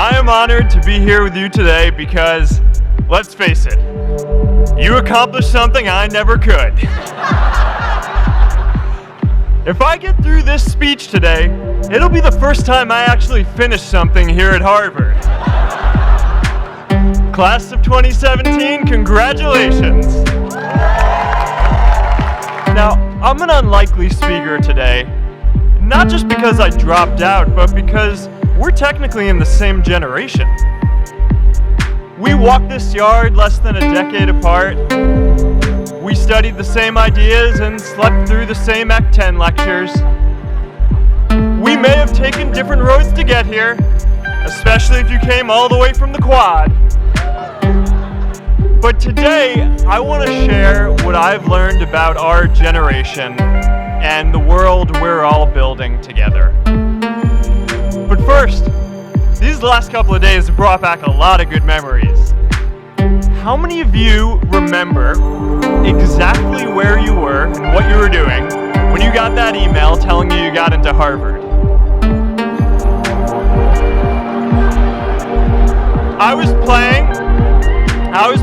I am honored to be here with you today because, let's face it, you accomplished something I never could. If I get through this speech today, it'll be the first time I actually finish something here at Harvard. Class of 2017, congratulations! Now, I'm an unlikely speaker today, not just because I dropped out, but because we're technically in the same generation. We walked this yard less than a decade apart. We studied the same ideas and slept through the same Act 10 lectures. We may have taken different roads to get here, especially if you came all the way from the quad. But today, I want to share what I've learned about our generation and the world we're all building together. But first, these last couple of days have brought back a lot of good memories. How many of you remember exactly where you were and what you were doing when you got that email telling you got into Harvard? I was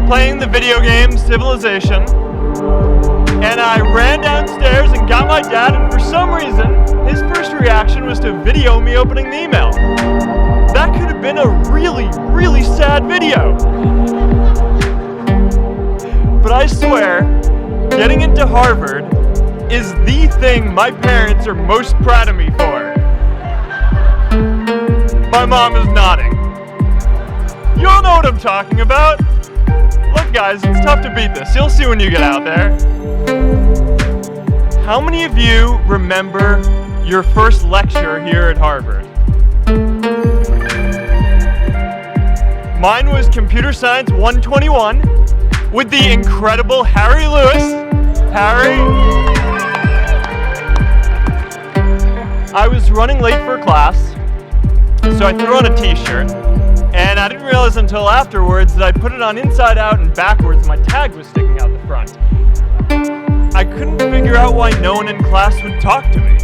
playing the video game Civilization, and I ran downstairs and got my dad, and for some reason, his first reaction was to video me opening the email. That could have been a really, really sad video. But I swear, getting into Harvard is the thing my parents are most proud of me for. My mom is nodding. You all know what I'm talking about. Look guys, it's tough to beat this. You'll see when you get out there. How many of you remember your first lecture here at Harvard? Mine was Computer Science 121 with the incredible Harry Lewis. Harry. I was running late for class, so I threw on a t-shirt. And I didn't realize until afterwards that I put it on inside out and backwards. My tag was sticking out the front. I couldn't figure out why no one in class would talk to me.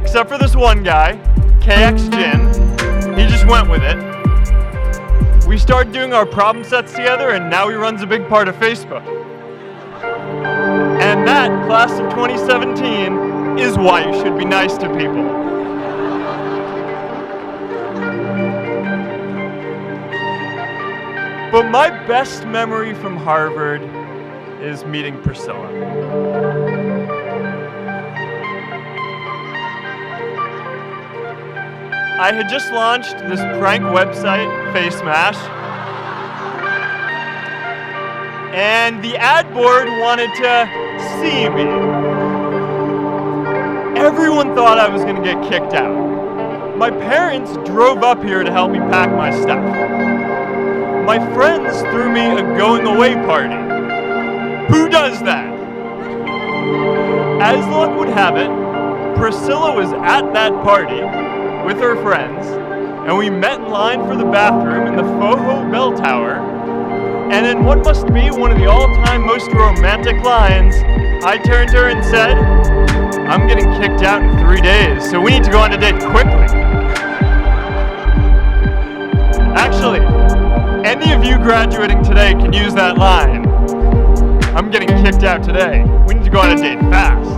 Except for this one guy, KX Jin. He just went with it. We started doing our problem sets together, and now he runs a big part of Facebook. And that, class of 2017, is why you should be nice to people. But my best memory from Harvard is meeting Priscilla. I had just launched this prank website, Face Mash, and the ad board wanted to see me. Everyone thought I was going to get kicked out. My parents drove up here to help me pack my stuff. My friends threw me a going away party. Who does that? As luck would have it, Priscilla was at that party with her friends, and we met in line for the bathroom in the Foho Bell Tower, and in what must be one of the all-time most romantic lines, I turned to her and said, "I'm getting kicked out in 3 days, so we need to go on a date quickly." Actually, any of you graduating today can use that line. I'm getting kicked out today. We need to go on a date fast.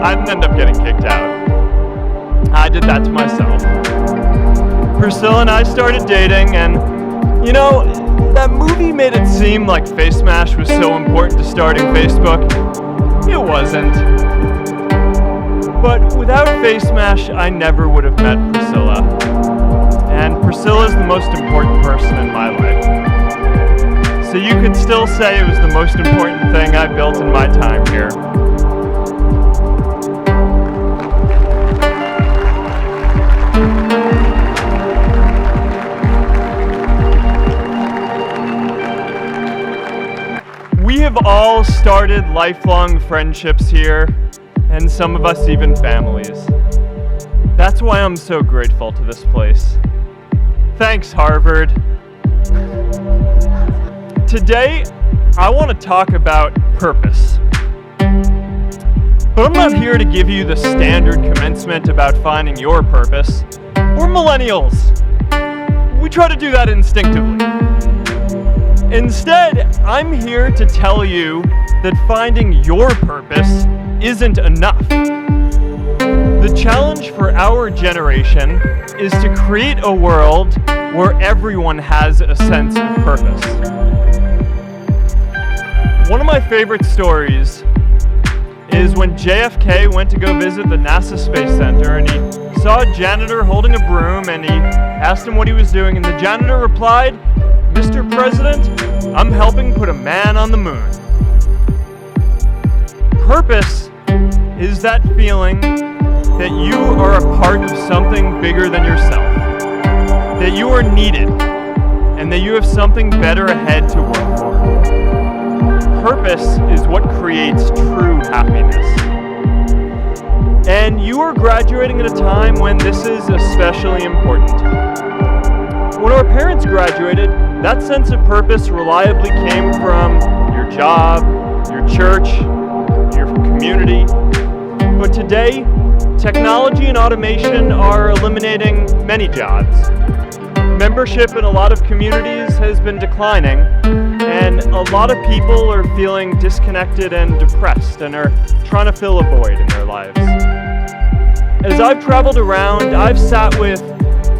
I didn't end up getting kicked out. I did that to myself. Priscilla and I started dating, and you know, that movie made it seem like Face Mash was so important to starting Facebook. It wasn't. But without Face Mash, I never would have met Priscilla. And Priscilla is the most important person in my life. So you could still say it was the most important thing I built in my time here. We have all started lifelong friendships here, and some of us even families. That's why I'm so grateful to this place. Thanks, Harvard. Today, I want to talk about purpose. But I'm not here to give you the standard commencement about finding your purpose. We're millennials. We try to do that instinctively. Instead, I'm here to tell you that finding your purpose isn't enough. The challenge for our generation is to create a world where everyone has a sense of purpose. One of my favorite stories is when JFK went to go visit the NASA Space Center, and he saw a janitor holding a broom, and he asked him what he was doing, and the janitor replied, "Mr. President, I'm helping put a man on the moon." Purpose is that feeling that you are a part of something bigger than yourself, that you are needed, and that you have something better ahead to work for. Purpose is what creates true happiness. And you are graduating at a time when this is especially important. When our parents graduated, that sense of purpose reliably came from your job, your church, your community. But today, technology and automation are eliminating many jobs. Membership in a lot of communities has been declining, and a lot of people are feeling disconnected and depressed and are trying to fill a void in their lives. As I've traveled around, I've sat with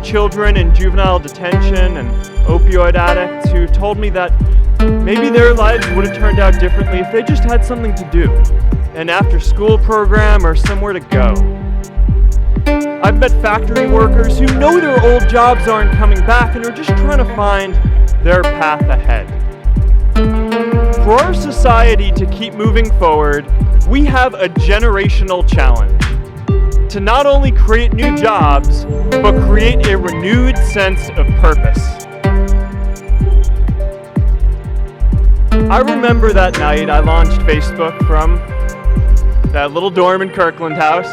children in juvenile detention and opioid addicts who told me that maybe their lives would have turned out differently if they just had something to do, an after-school program or somewhere to go. I've met factory workers who know their old jobs aren't coming back and are just trying to find their path ahead. For our society to keep moving forward, we have a generational challenge to not only create new jobs, but create a renewed sense of purpose. I remember that night I launched Facebook from that little dorm in Kirkland House.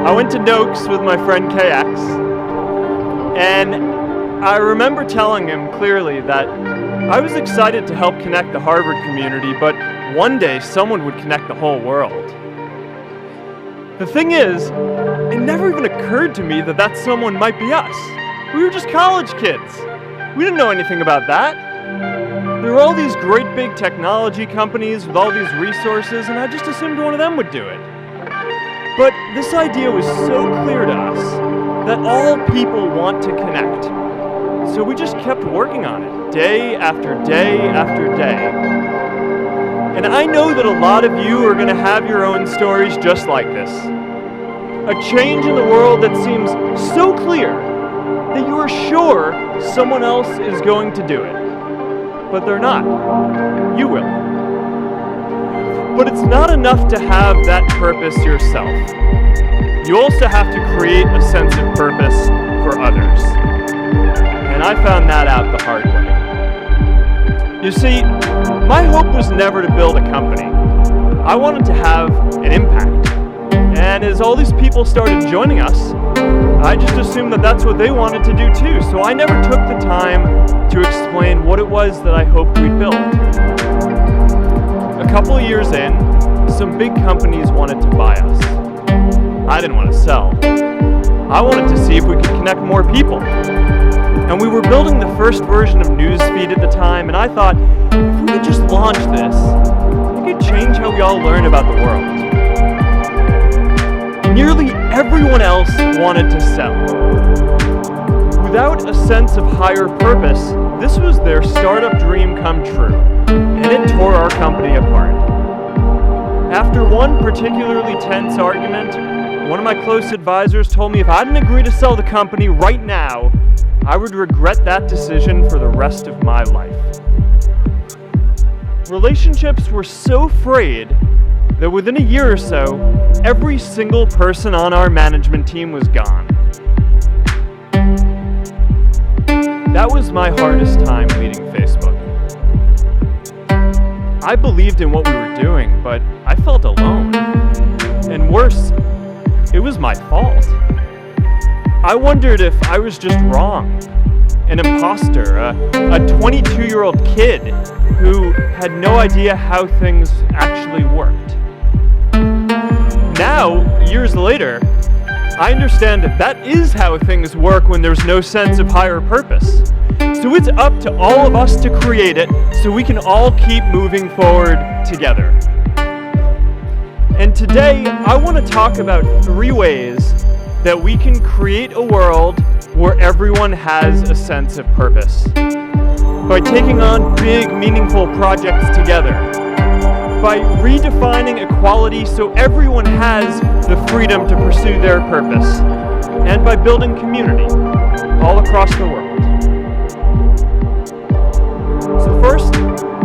I went to Noakes with my friend KX, and I remember telling him clearly that I was excited to help connect the Harvard community, but one day someone would connect the whole world. The thing is, it never even occurred to me that that someone might be us. We were just college kids. We didn't know anything about that. There were all these great big technology companies with all these resources, and I just assumed one of them would do it. But this idea was so clear to us that all people want to connect. So we just kept working on it, day after day after day. And I know that a lot of you are going to have your own stories just like this. A change in the world that seems so clear that you are sure someone else is going to do it. But they're not. You will. But it's not enough to have that purpose yourself. You also have to create a sense of purpose for others. And I found that out the hard way. You see, my hope was never to build a company. I wanted to have an impact. And as all these people started joining us, I just assumed that that's what they wanted to do too. So I never took the time to explain what it was that I hoped we'd build. A couple of years in, some big companies wanted to buy us. I didn't want to sell. I wanted to see if we could connect more people. And we were building the first version of Newsfeed at the time, and I thought, if we could just launch this, it could change how we all learn about the world. Nearly everyone else wanted to sell. Without a sense of higher purpose, this was their startup dream come true, and it tore our company apart. After one particularly tense argument, one of my close advisors told me if I didn't agree to sell the company right now, I would regret that decision for the rest of my life. Relationships were so frayed that within a year or so, every single person on our management team was gone. That was my hardest time leading Facebook. I believed in what we were doing, but I felt alone. And worse, it was my fault. I wondered if I was just wrong, an imposter, a 22-year-old kid who had no idea how things actually worked. Now, years later, I understand that is how things work when there's no sense of higher purpose. So it's up to all of us to create it so we can all keep moving forward together. And today, I want to talk about 3 ways that we can create a world where everyone has a sense of purpose. By taking on big, meaningful projects together. By redefining equality so everyone has the freedom to pursue their purpose. And by building community all across the world. So first,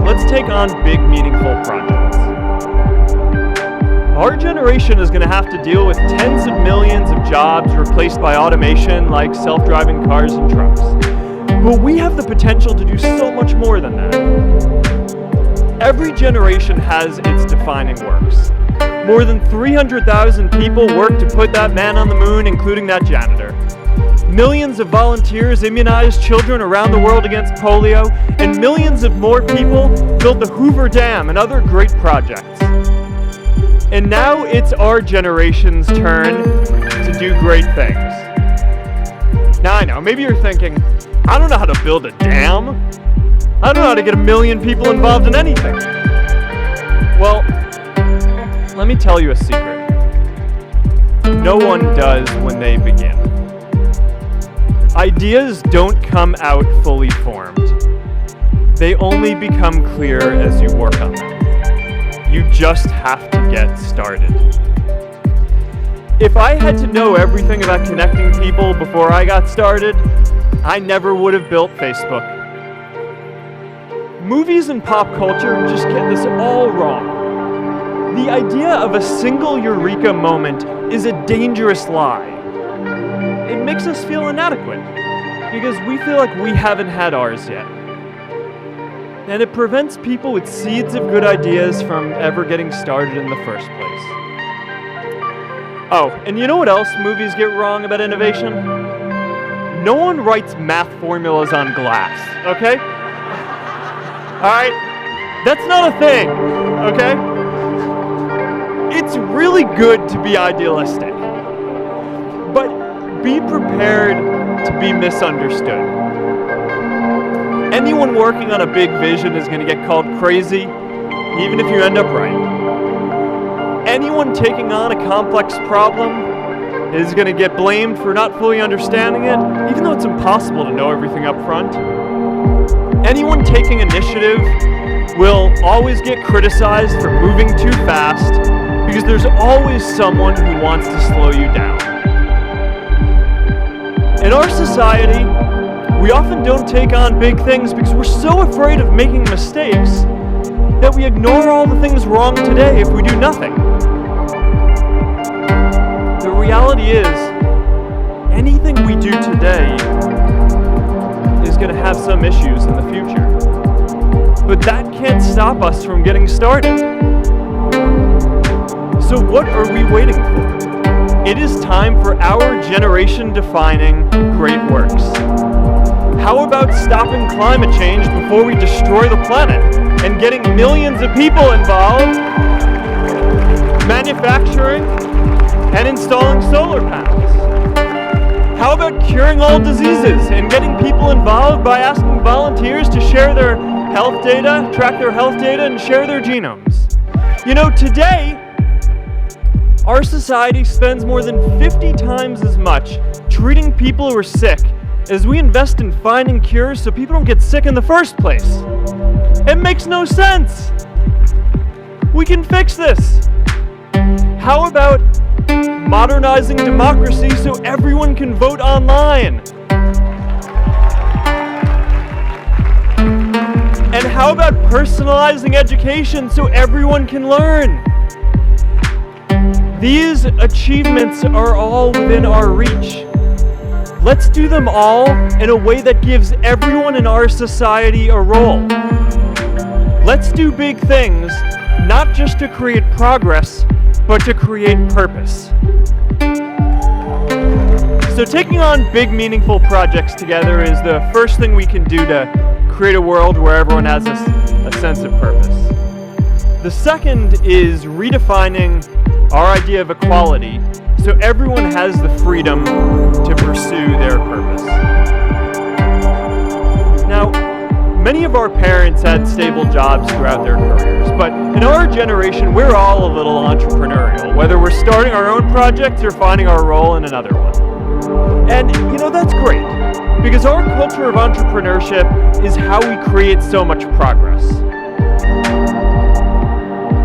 let's take on big, meaningful projects. Our generation is going to have to deal with tens of millions of jobs replaced by automation like self-driving cars and trucks. But we have the potential to do so much more than that. Every generation has its defining works. More than 300,000 people worked to put that man on the moon, including that janitor. Millions of volunteers immunized children around the world against polio, and millions of more people built the Hoover Dam and other great projects. And now it's our generation's turn to do great things. Now I know, maybe you're thinking, I don't know how to build a dam. I don't know how to get 1 million people involved in anything. Well, let me tell you a secret. No one does when they begin. Ideas don't come out fully formed. They only become clear as you work on them. You just have to get started. If I had to know everything about connecting people before I got started, I never would have built Facebook. Movies and pop culture just get this all wrong. The idea of a single eureka moment is a dangerous lie. It makes us feel inadequate because we feel like we haven't had ours yet. And it prevents people with seeds of good ideas from ever getting started in the first place. Oh, and you know what else movies get wrong about innovation? No one writes math formulas on glass, okay? Alright? That's not a thing, okay? It's really good to be idealistic, but be prepared to be misunderstood. Anyone working on a big vision is going to get called crazy, even if you end up right. Anyone taking on a complex problem is going to get blamed for not fully understanding it, even though it's impossible to know everything up front. Anyone taking initiative will always get criticized for moving too fast, because there's always someone who wants to slow you down. In our society, we often don't take on big things because we're so afraid of making mistakes that we ignore all the things wrong today if we do nothing. The reality is, anything we do today is going to have some issues in the future. But that can't stop us from getting started. So what are we waiting for? It is time for our generation-defining great works. How about stopping climate change before we destroy the planet and getting millions of people involved, manufacturing and installing solar panels? How about curing all diseases and getting people involved by asking volunteers to share their health data, track their health data, and share their genomes? You know, today, our society spends more than 50 times as much treating people who are sick as we invest in finding cures so people don't get sick in the first place. It makes no sense. We can fix this. How about modernizing democracy so everyone can vote online? And how about personalizing education so everyone can learn? These achievements are all within our reach. Let's do them all in a way that gives everyone in our society a role. Let's do big things, not just to create progress, but to create purpose. So taking on big, meaningful projects together is the first thing we can do to create a world where everyone has a sense of purpose. The second is redefining our idea of equality so everyone has the freedom to pursue their purpose. Now, many of our parents had stable jobs throughout their careers, but in our generation, we're all a little entrepreneurial, whether we're starting our own projects or finding our role in another one. And, that's great, because our culture of entrepreneurship is how we create so much progress.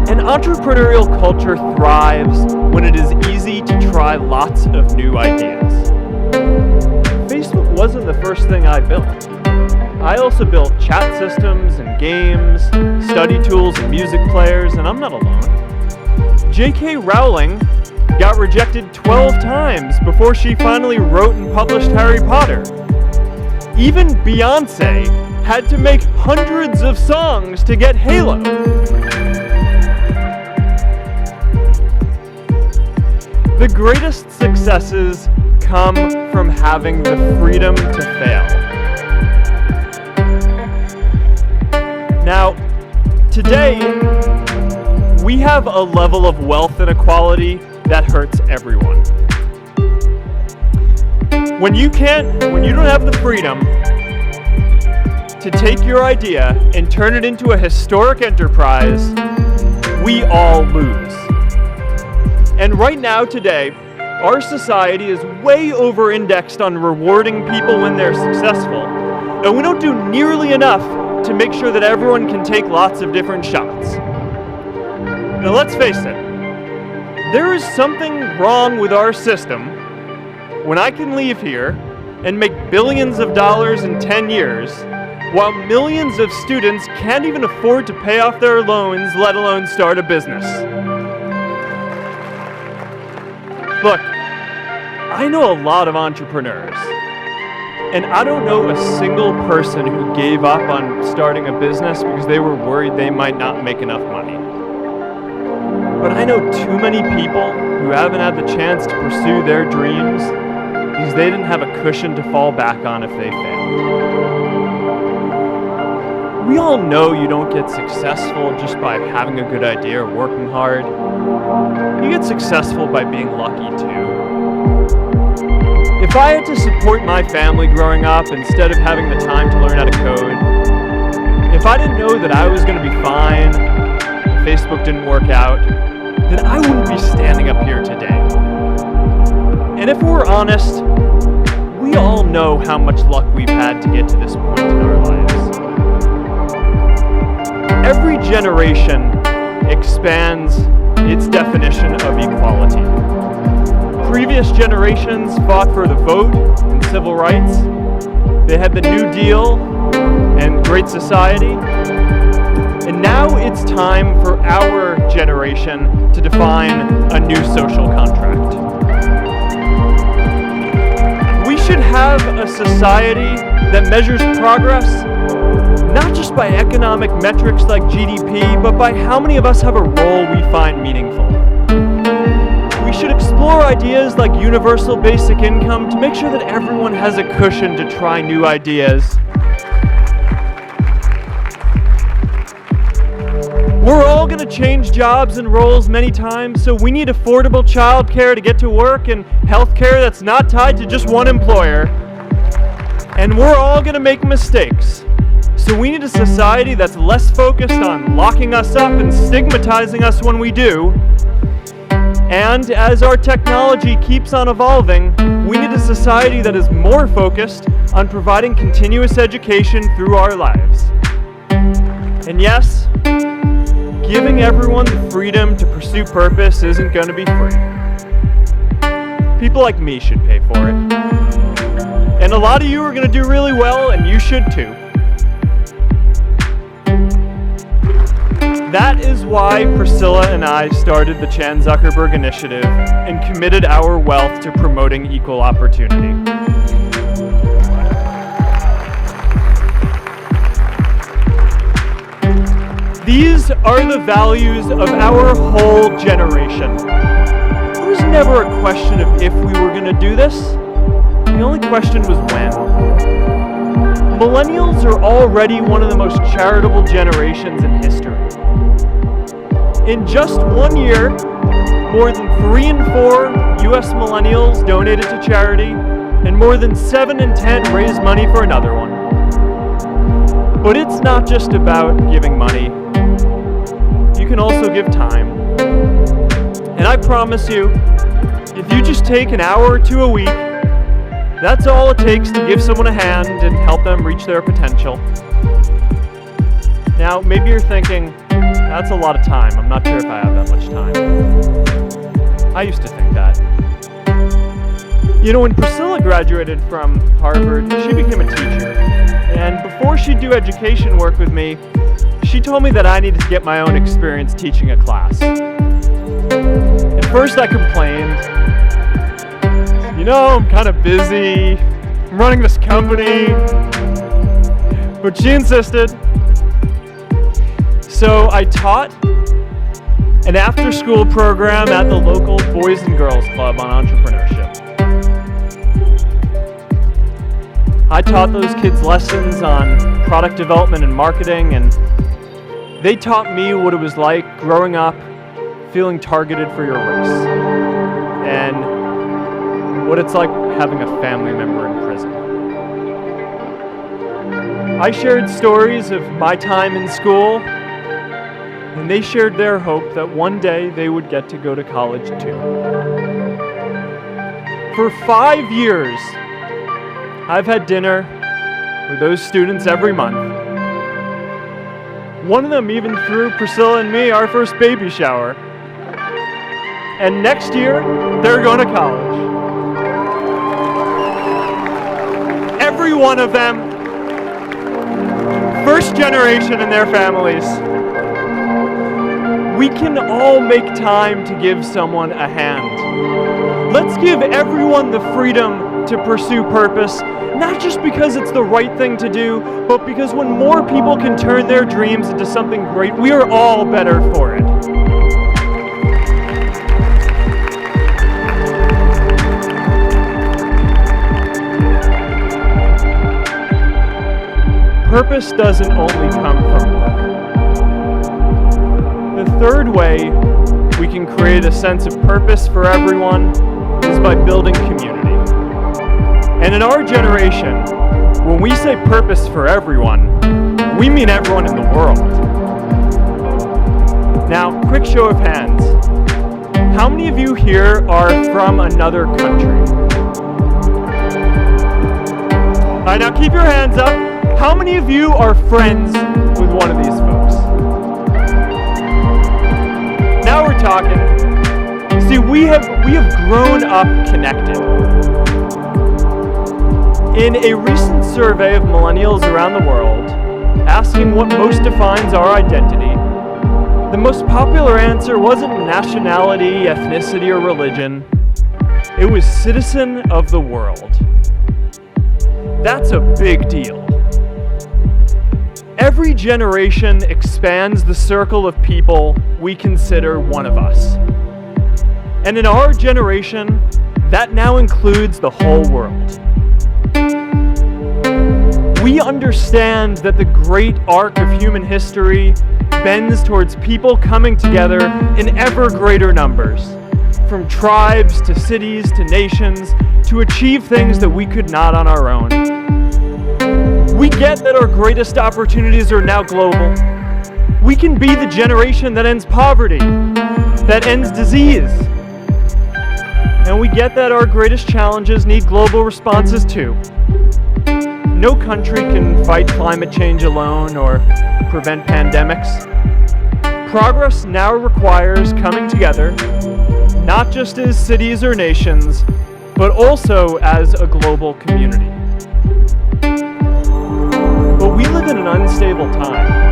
An entrepreneurial culture thrives when it is easy to try lots of new ideas. Facebook wasn't the first thing I built. I also built chat systems and games, study tools and music players, and I'm not alone. J.K. Rowling got rejected 12 times before she finally wrote and published Harry Potter. Even Beyoncé had to make hundreds of songs to get Halo. The greatest successes come from having the freedom to fail. Now, today, we have a level of wealth inequality that hurts everyone. When you don't have the freedom to take your idea and turn it into a historic enterprise, we all lose. And right now, today, our society is way over-indexed on rewarding people when they're successful, and we don't do nearly enough to make sure that everyone can take lots of different shots. Now let's face it, there is something wrong with our system when I can leave here and make billions of dollars in 10 years, while millions of students can't even afford to pay off their loans, let alone start a business. Look, I know a lot of entrepreneurs, and I don't know a single person who gave up on starting a business because they were worried they might not make enough money. But I know too many people who haven't had the chance to pursue their dreams because they didn't have a cushion to fall back on if they failed. We all know you don't get successful just by having a good idea or working hard. You get successful by being lucky too. If I had to support my family growing up instead of having the time to learn how to code, if I didn't know that I was going to be fine if Facebook didn't work out, then I wouldn't be standing up here today. And if we're honest, we all know how much luck we've had to get to this point in our lives. Every generation expands its definition of equality. Previous generations fought for the vote and civil rights. They had the New Deal and Great Society. And now it's time for our generation to define a new social contract. We should have a society that measures progress not just by economic metrics like GDP, but by how many of us have a role we find meaningful. We should explore ideas like universal basic income to make sure that everyone has a cushion to try new ideas. We're all going to change jobs and roles many times, so we need affordable childcare to get to work and healthcare that's not tied to just one employer. And we're all going to make mistakes. So we need a society that's less focused on locking us up and stigmatizing us when we do. And as our technology keeps on evolving, we need a society that is more focused on providing continuous education through our lives. And yes, giving everyone the freedom to pursue purpose isn't going to be free. People like me should pay for it. And a lot of you are going to do really well, and you should too. That is why Priscilla and I started the Chan Zukerberg Initiative and committed our wealth to promoting equal opportunity. These are the values of our whole generation. It was never a question of if we were going to do this. only question was when. Millennials are already one of the most charitable generations in history. In just 1 year, more than 3 in 4 US millennials donated to charity, and more than 7 in 10 raised money for another one. But it's not just about giving money. You can also give time. And I promise you, if you just take an hour or two a week, that's all it takes to give someone a hand and help them reach their potential. Now, maybe you're thinking, that's a lot of time. I'm not sure if I have that much time. I used to think that. You know, when Priscilla graduated from Harvard, she became a teacher. And before she'd do education work with me, she told me that I needed to get my own experience teaching a class. At first I complained. You know, I'm kind of busy. I'm running this company. But she insisted. So I taught an after-school program at the local Boys and Girls Club on entrepreneurship. I taught those kids lessons on product development and marketing, and they taught me what it was like growing up feeling targeted for your race, and what it's like having a family member in prison. I shared stories of my time in school, and they shared their hope that one day they would get to go to college too. For 5 years, I've had dinner with those students every month. One of them even threw Priscilla and me our first baby shower. And next year, they're going to college. Every one of them, first generation in their families. We can all make time to give someone a hand. Let's give everyone the freedom to pursue purpose, not just because it's the right thing to do, but because when more people can turn their dreams into something great, we are all better for it. Purpose doesn't only come from work. The third way we can create a sense of purpose for everyone is by building community. And in our generation, when we say purpose for everyone, we mean everyone in the world. Now, quick show of hands. How many of you here are from another country? All right, now keep your hands up. How many of you are friends with one of these folks? Now we're talking. See, we have grown up connected. In a recent survey of millennials around the world, asking what most defines our identity, the most popular answer wasn't nationality, ethnicity, or religion. It was citizen of the world. That's a big deal. Every generation expands the circle of people we consider one of us. And in our generation, that now includes the whole world. We understand that the great arc of human history bends towards people coming together in ever greater numbers, from tribes to cities to nations, to achieve things that we could not on our own. We get that our greatest opportunities are now global. We can be the generation that ends poverty, that ends disease. And we get that our greatest challenges need global responses too. No country can fight climate change alone or prevent pandemics. Progress now requires coming together, not just as cities or nations, but also as a global community. But we live in an unstable time.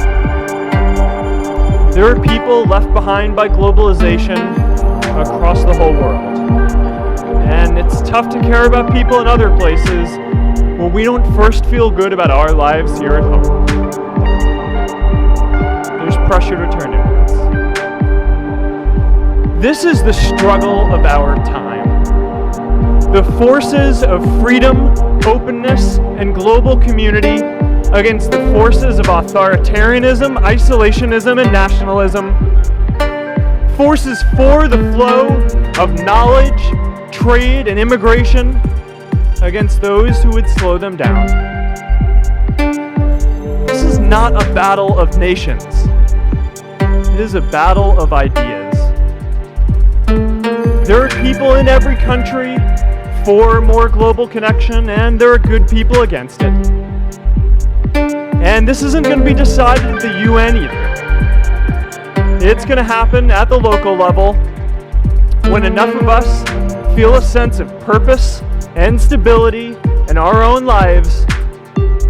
There are people left behind by globalization across the whole world. And it's tough to care about people in other places when we don't first feel good about our lives here at home. There's pressure to turn inwards. This is the struggle of our time. the forces of freedom, openness, and global community against the forces of authoritarianism, isolationism, and nationalism. Forces for the flow of knowledge, trade, and immigration against those who would slow them down. This is not a battle of nations. It is a battle of ideas. There are people in every country for more global connection, and there are good people against it. And this isn't going to be decided at the UN either. It's going to happen at the local level when enough of us feel a sense of purpose and stability in our own lives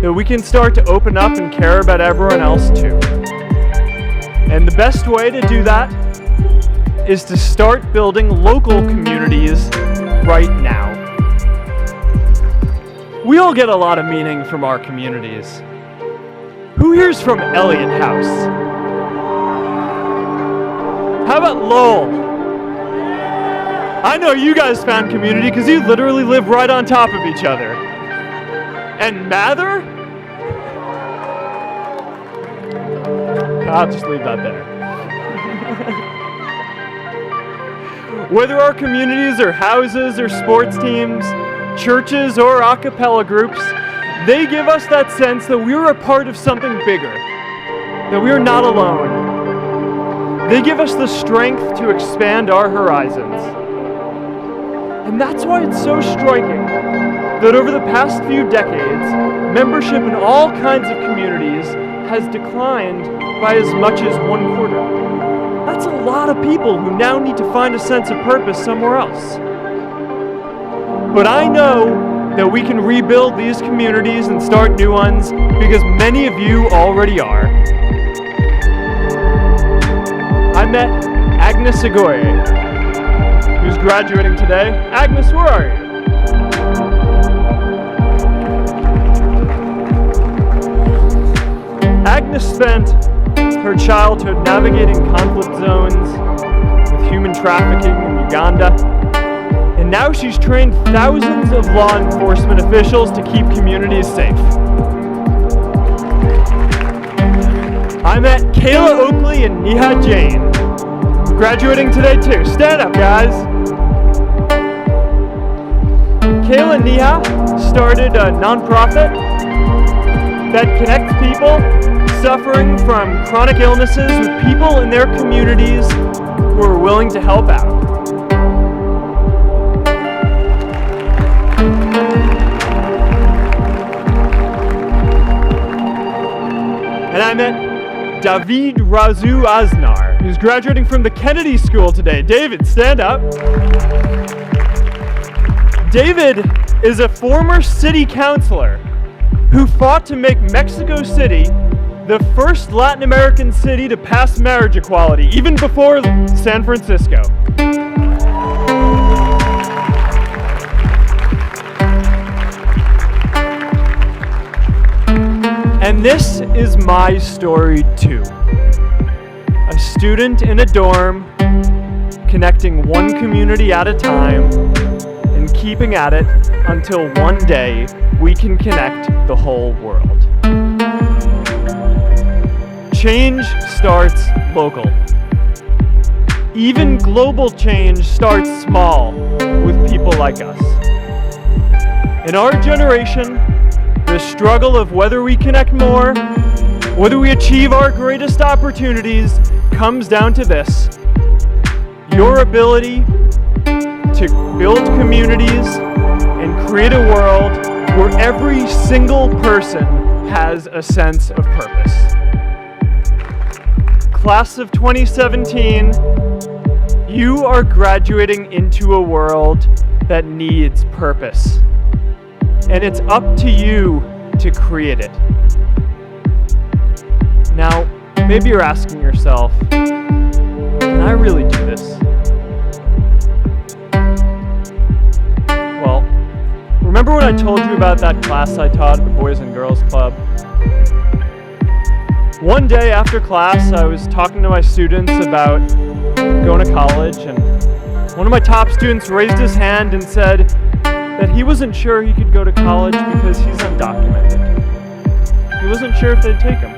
that we can start to open up and care about everyone else too. And the best way to do that is to start building local communities right now. We all get a lot of meaning from our communities. Who here's from Elliott House? How about Lowell? I know you guys found community because you literally live right on top of each other. And Mather? I'll just leave that there. Whether our communities are houses or sports teams, churches or a cappella groups, they give us that sense that we're a part of something bigger, that we are not alone. They give us the strength to expand our horizons. And that's why it's so striking that over the past few decades, membership in all kinds of communities has declined by as much as 1/4. That's a lot of people who now need to find a sense of purpose somewhere else. But I know that we can rebuild these communities and start new ones because many of you already are. I met Agnes Agoye, who's graduating today. Agnes, where are you? Agnes spent her childhood navigating conflict zones with human trafficking in Uganda. And now she's trained thousands of law enforcement officials to keep communities safe. I met Kayla Oakley and Neha Jain, graduating today too. Stand up, guys. Kayla and Neha started a nonprofit that connects people suffering from chronic illnesses with people in their communities who are willing to help out. And I met David Razu Aznar, who's graduating from the Kennedy School today. David, stand up. David is a former city councilor who fought to make Mexico City the first Latin American city to pass marriage equality, even before San Francisco. And this is my story too. A student in a dorm, connecting one community at a time, and keeping at it until one day we can connect the whole world. Change starts local. Even global change starts small with people like us. In our generation, the struggle of whether we connect more, whether we achieve our greatest opportunities, comes down to this: your ability to build communities and create a world where every single person has a sense of purpose. Class of 2017, you are graduating into a world that needs purpose. And it's up to you to create it. Now, maybe you're asking yourself, can I really do this? Well, remember when I told you about that class I taught at the Boys and Girls Club? One day after class, I was talking to my students about going to college, and one of my top students raised his hand and said, that he wasn't sure he could go to college because he's undocumented. He wasn't sure if they'd take him.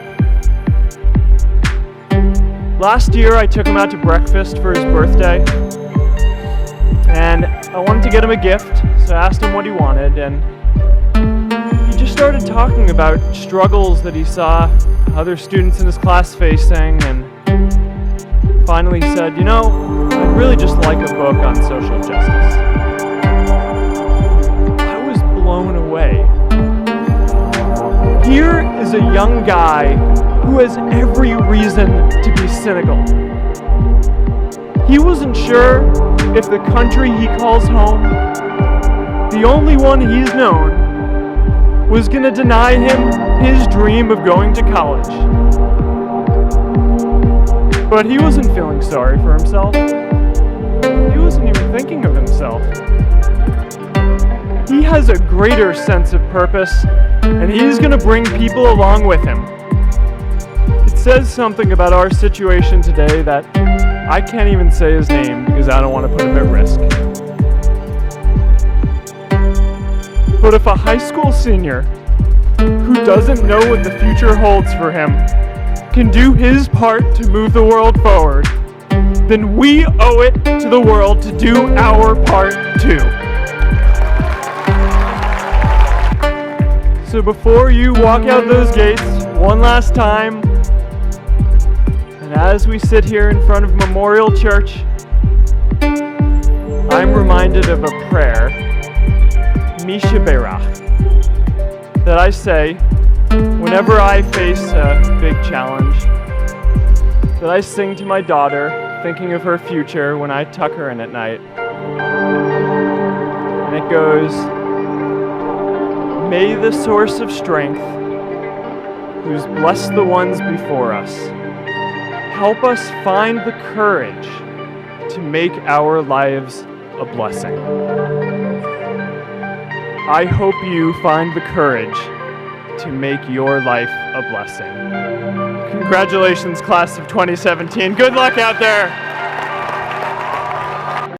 Last year, I took him out to breakfast for his birthday, and I wanted to get him a gift, so I asked him what he wanted, and he just started talking about struggles that he saw other students in his class facing, and finally he said, "You know, I'd really just like a book on social justice." I was blown away. Here is a young guy who has every reason to be cynical. He wasn't sure if the country he calls home, the only one he's known, was going to deny him his dream of going to college. But he wasn't feeling sorry for himself. He wasn't even thinking of himself. He has a greater sense of purpose, and he's going to bring people along with him. It says something about our situation today that I can't even say his name because I don't want to put him at risk. But if a high school senior who doesn't know what the future holds for him can do his part to move the world forward, then we owe it to the world to do our part too. So before you walk out those gates one last time, and as we sit here in front of Memorial Church, I'm reminded of a prayer, Misha Berach, that I say whenever I face a big challenge, that I sing to my daughter, thinking of her future when I tuck her in at night. And it goes, "May the source of strength, who's blessed the ones before us, help us find the courage to make our lives a blessing." I hope you find the courage to make your life a blessing. Congratulations, class of 2017. Good luck out there.